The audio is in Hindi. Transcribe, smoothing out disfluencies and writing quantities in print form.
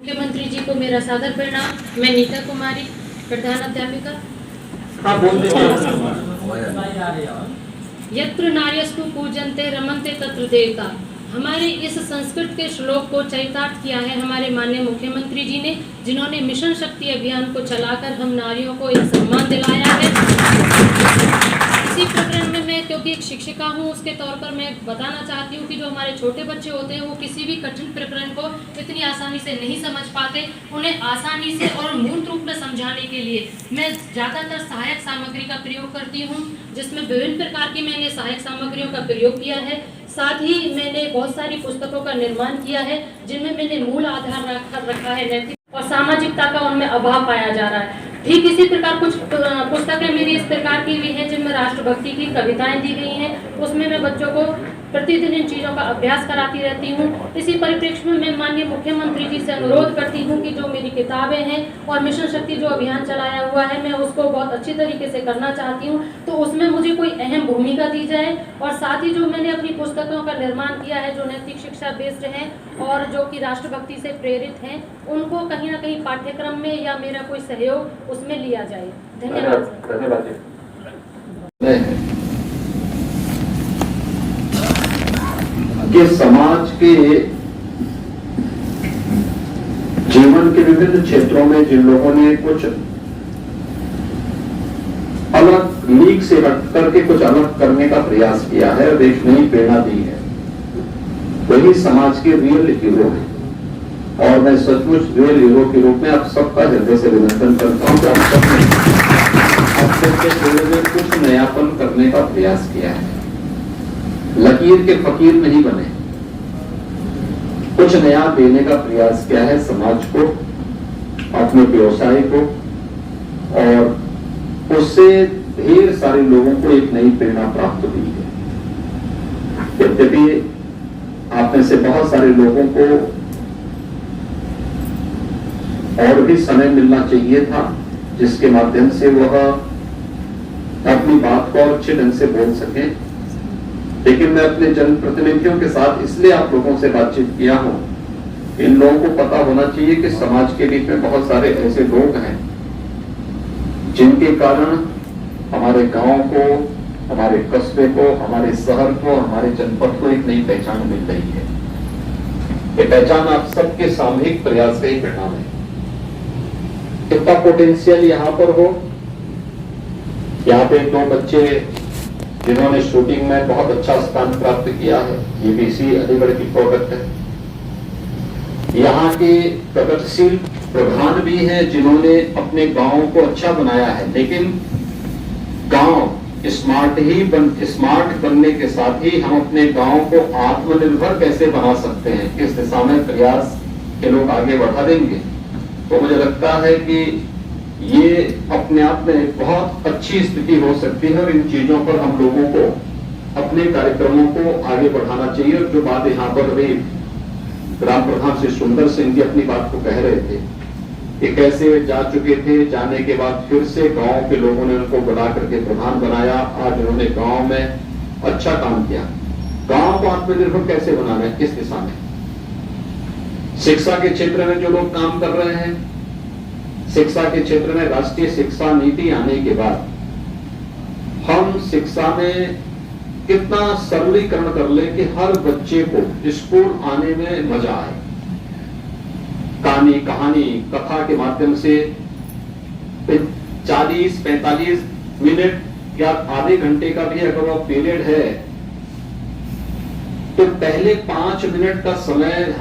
मुख्यमंत्री जी को मेरा सादर प्रणाम। मैं नीता कुमारी, प्रधान अध्यापिका। यत्र नार्यस्तु पूजन्ते रमन्ते तत्र देवता। हमारे इस संस्कृत के श्लोक को चरितार्थ किया है हमारे माननीय मुख्यमंत्री जी ने, जिन्होंने मिशन शक्ति अभियान को चलाकर हम नारियों को एक सम्मान दिलाया है। इसी प्रकरण में मैं, क्योंकि एक शिक्षिका हूँ, उसके तौर पर मैं बताना चाहती हूँ कि जो हमारे छोटे बच्चे होते हैं वो किसी भी कठिन प्रकरण को इतनी आसानी से नहीं समझ पाते। उन्हें आसानी से और मूर्त रूप में समझाने के लिए मैं ज़्यादातर सहायक सामग्री का प्रयोग करती हूँ, जिसमें विभिन्न प्रकार की मैंने सहायक सामग्रियों का प्रयोग किया है। साथ ही मैंने बहुत सारी पुस्तकों का निर्माण किया है, जिनमें मैंने मूल आधार रखा है नैतिक और सामाजिकता का उनमें अभाव पाया जा रहा है। ठीक इसी प्रकार कुछ पुस्तकें मेरी इस प्रकार की भी हैं जिनमें राष्ट्रभक्ति की कविताएं दी गई हैं। उसमें मैं बच्चों को प्रतिदिन इन चीज़ों का अभ्यास कराती रहती हूँ। इसी परिप्रेक्ष्य में मैं माननीय मुख्यमंत्री जी से अनुरोध करती हूँ कि जो मेरी किताबें हैं और मिशन शक्ति जो अभियान चलाया हुआ है, मैं उसको बहुत अच्छी तरीके से करना चाहती हूँ, तो उसमें मुझे कोई अहम भूमिका दी जाए। और साथ ही जो मैंने अपनी पुस्तकों का निर्माण किया है, जो नैतिक शिक्षा बेस्ड हैं और जो कि राष्ट्रभक्ति से प्रेरित हैं, उनको कहीं ना कहीं पाठ्यक्रम में या मेरा कोई सहयोग उसमें लिया जाए। धन्यवाद। कि समाज के जीवन के विभिन्न क्षेत्रों में जिन लोगों ने कुछ अलग लीक से हट करके कुछ अलग करने का प्रयास किया है और एक नई प्रेरणा दी है, वही समाज के रियल हीरो है। और मैं सचमुच रियल हीरो के रूप में आप सबका हृदय से अभिनंदन करता हूं कि आप सबने कुछ नयापन करने का प्रयास किया है। लकीर के फकीर नहीं बने, कुछ नया देने का प्रयास किया है समाज को, अपने व्यवसाय को, और उससे ढेर सारे लोगों को एक नई प्रेरणा प्राप्त हुई है। यद्यपि आप में से बहुत सारे लोगों को और भी समय मिलना चाहिए था, जिसके माध्यम से वह अपनी बात को और अच्छे ढंग से बोल सके, लेकिन मैं अपने जनप्रतिनिधियों के साथ इसलिए आप लोगों से बातचीत किया हूं, इन लोगों को पता होना चाहिए कि समाज के बीच में बहुत सारे ऐसे लोग हैं जिनके कारण हमारे गांव को, हमारे कस्बे को, हमारे शहर को, हमारे जनपद को एक नई पहचान मिल रही है। ये पहचान आप सबके सामूहिक प्रयास का ही परिणाम है। कितना पोटेंशियल यहाँ पर हो, यहाँ पे 2 बच्चे जिन्होंने शूटिंग में बहुत अच्छा स्थान प्राप्त किया है, ये भी इसी अलीगढ़ की प्रोडक्ट है। यहाँ के प्रगतिशील प्रधान भी हैं जिन्होंने अपने गांव को अच्छा बनाया है, लेकिन गांव स्मार्ट बनने के साथ ही हम अपने गांव को आत्मनिर्भर कैसे बना सकते हैं, इस दिशा में प्रयास के लोग आगे बढ़ा देंगे। तो मुझे लगता है कि ये अपने आप में बहुत अच्छी स्थिति हो सकती है और इन चीजों पर हम लोगों को अपने कार्यक्रमों को आगे बढ़ाना चाहिए। और जो बात यहाँ पर अभी ग्राम प्रधान श्री सुंदर सिंह जी अपनी बात को कह रहे थे कि कैसे जा चुके थे, जाने के बाद फिर से गांव के लोगों ने उनको बुला करके प्रधान बनाया। आज उन्होंने गांव में अच्छा काम किया। गांव को आत्मनिर्भर कैसे बनाना है, किस दिशा में? शिक्षा के क्षेत्र में जो लोग काम कर रहे हैं, शिक्षा के क्षेत्र में राष्ट्रीय शिक्षा नीति आने के बाद हम शिक्षा में कितना सरलीकरण कर ले कि हर बच्चे को स्कूल आने में मजा आए। कहानी कथा के माध्यम से 40-45 मिनट या आधे घंटे का भी अगर वो पीरियड है, तो पहले 5 मिनट का समय